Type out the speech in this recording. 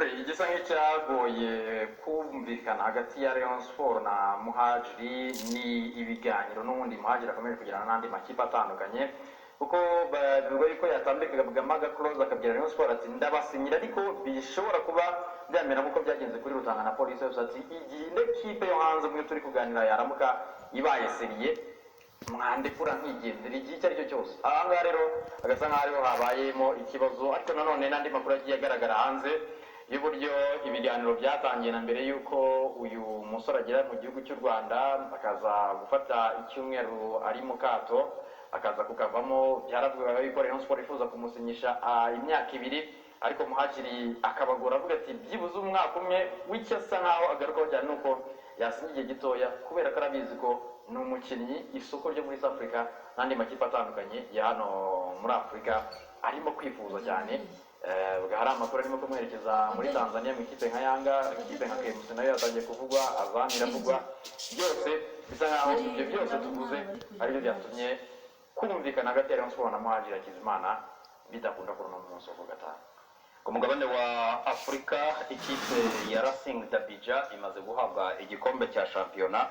igisa nk'icyagoye kumvikana hagati ya Rayon Sport na Muhadjili ni ibiganiro n'ubundi Muhadjili akomeje kugirana n'andi makipe atandukanye kuko bavuga yuko yatambikaga bwamaga close akabwira Rayon Sport ati ndabasinyira ariko bishobora kuba byamera nkuko byagenze kuri Rutanga na Police ati igihe n'ikipe yo hanze mwe turi kuganira yaramuka ibaye seriye mwandekura nkigendera igihe icyo ari cyo cyose. Ahangaha rero agasa nkaho ariho habayemo ikibazo ariko nanone n'andi makuru agiye agaragara hanze y'uburyo ibiganiro byatangiye na mbere yuko uyu musore agera mu gihugu cy'u Rwanda akaza gufata icyumweru ari mu kato akaza kukavamo. Byaravugaga yuko Rayon Sport ifuza kumusinyisha imyaka 2 ariko Muhadjili akabagora avuga ati byibuze umwaka umwe w'icyo asa nkaho agarukaho cyane nuko yasinye igihe gitoya kubera ko arabizi ko ni umukinnyi isoko ryo muri South Africa n'andi makipe atandukanye ya hano muri Afrika arimo kwifuza cyane. Hari amakuru arimo kumwerekeza muri Tanzania mu ikipe nka Yanga, ikipe nka KMC nayo yatangiye kuvugwa, Azam iravugwa, byose bisa nkaho ibyo byose tuvuze aribyo byatumye kumvikana hagati ya Rayon Sport na Muhadjili Hakizimana bidakunda kuri uno munsi wa gatanu. Ku mugabane wa Afrika ikipe ya Racing d'Abidjan imaze guhabwa igikombe cya shampiyona